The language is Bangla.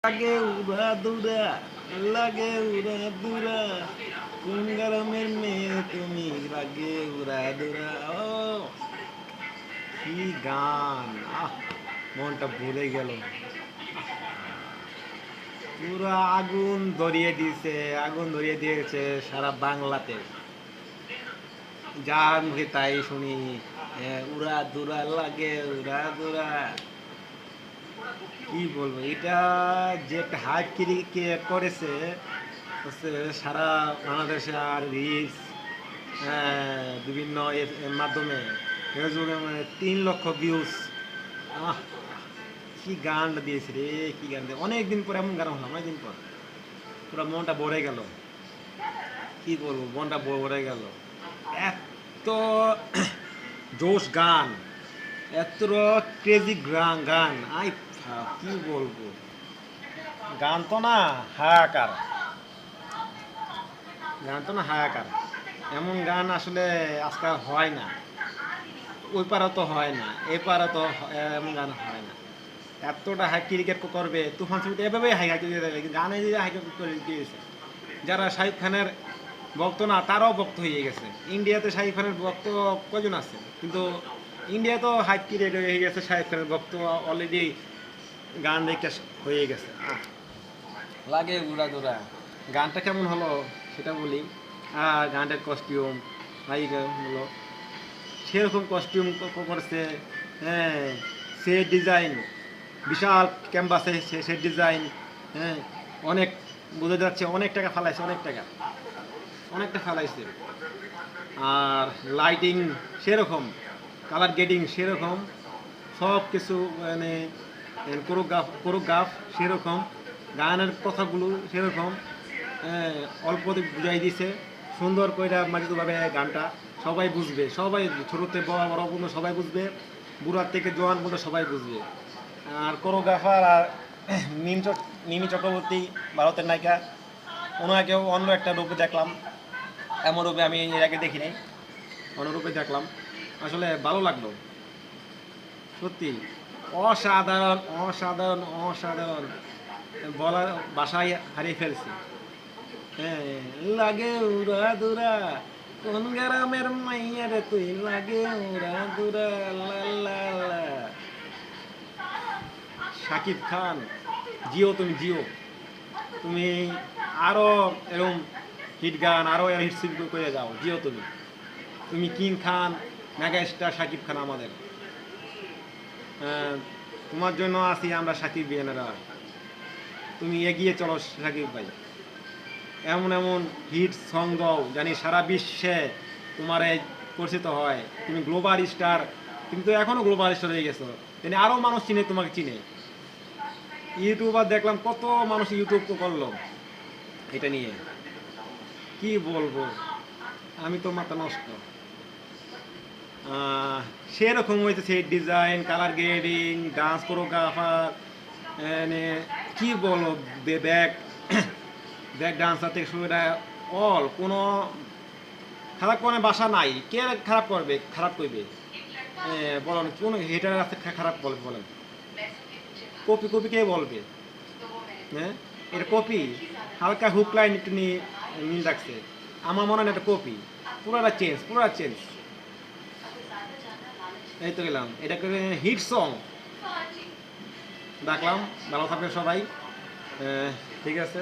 লাগে উড়াদুরা, লাগে উড়াদুরা, কোন গ্রামের মেয়ে তুমি? লাগে উড়াদুরা। ও কি গান! মনটা ভরে গেল। পুরো আগুন ধরিয়ে দিয়েছে, আগুন ধরিয়ে দিয়েছে সারা বাংলাতে। যার মুখে তাই শুনি, উড়াদুরা লাগে উড়াদুরা। কি বলবো, এটা যে একটা হাইপ ক্রিয়েট করেছে হচ্ছে সারা বাংলাদেশে, আর রিলস বিভিন্ন এর মাধ্যমে ফেসবুকে, মানে 3 লক্ষ ভিউজ। আহ কি গানটা দিয়েছে রে, কি গান দিয়ে! অনেকদিন পর এমন গান হলো, অনেকদিন পর। পুরো মনটা ভরে গেল। কি বলবো, মনটা ভরে গেল। এত জোশ গান, এত ক্রেজি গান গান কি বলবো, গান তো না হাহাকার, গান তো না হাহাকার। এমন গান আসলে আজকাল হয় না, ওই পাড়া তো হয় না, এই পাড়া তো এমন গান হয় না। এতটা হাই ক্রিকেট করবে তুফান ছবিটা এভাবেই হাই হাই গানে দিয়ে হাই করে দিয়েছে। যারা শাহিদ খানের ভক্ত না, তারাও ভক্ত হয়ে গেছে। ইন্ডিয়াতে শাহিদ খানের ভক্ত কজন আছে, কিন্তু ইন্ডিয়া তো হাই ক্রিকেট হয়ে গেছে, শাহিদ খানের ভক্ত অলরেডি গান দেখে হয়ে গেছে। লাগে উড়া দুরা। গানটা কেমন হলো সেটা বলি। গানটার কস্টিউম হাই হলো, সেরকম কস্টিউম করেছে। হ্যাঁ, সে ডিজাইন, বিশাল ক্যানভাসে সে ডিজাইন। হ্যাঁ, অনেক বোঝা যাচ্ছে অনেক টাকা ফালাইছে, অনেকটা ফালাইছে। আর লাইটিং সেরকম, কালার গ্রেডিং সেরকম, সব কিছু মানে কোরিওগ্রাফ সেরকম, গানের কথাগুলো সেরকম। অল্প বুঝাই দিছে সুন্দর করে মাজিদভাবে গানটা। সবাই বুঝবে, সবাই ছোটোতে বড় বড় পর্যন্ত সবাই বুঝবে, বুড়ার থেকে জোয়ান পর্যন্ত সবাই বুঝবে। আর কোরিওগ্রাফার আর মিমি চক্রবর্তী, ভারতের নায়িকা, ওনাকেও অন্য একটা রূপে দেখলাম। এমন রূপে আমি এর আগে দেখিনি, অন্য রূপে দেখলাম। আসলে ভালো লাগলো সত্যি, অসাধারণ অসাধারণ অসাধারণ, বলার বাসায় হারিয়ে ফেলছি। হ্যাঁ, লাগে উড়া দুরা, কোন গ্রামের মাইয়া রে তুই? লাগে উড়া দুরা, লা লা লা। শাকিব খান, জিও, তুমি জিও, তুমি আরো এরকম হিট গান, আরো হিট শিল্পী করে যাও, জিও তুমি। তুমি কিং খান, মেগা স্টার শাকিব খান আমাদের। তোমার জন্য আছি আমরা সাকিব বিয়ানেরা। তুমি এগিয়ে চলো সাকিব ভাই, এমন এমন হিট সং দাও জানি সারা বিশ্বে তোমার এই পরিচিত হয়। তুমি গ্লোবাল স্টার, তুমি তো এখনো গ্লোবাল স্টার হয়ে গেছো, তিনি আরও মানুষ চিনে, তোমাকে চিনে। ইউটিউবার দেখলাম কত মানুষ ইউটিউব করলো এটা নিয়ে। কি বলবো, আমি তো মাথা নষ্ট। সেরকম হয়েছে সেই design, colour grading, dance choreographer, কি বলো, ব্যাক ব্যাক ডান্সার থেকে শুরু করে অল, কোনো খারাপ কোনো বাসা নাই। কে খারাপ করবে, খারাপ করবে বলেন, কোনো হেটার আছে খারাপ বলবে? বলেন, কপি কপি কে বলবে? হ্যাঁ, এটা কপি, হালকা হুক লাইন একটু নিয়ে মিল রাখছে। আমার মনে হয় এটা কপি, পুরোটা চেঞ্জ, পুরোটা চেঞ্জ। এই তো গেলাম, এটা করে হিট সং ডাকলাম। ভালো থাকবে সবাই, ঠিক আছে।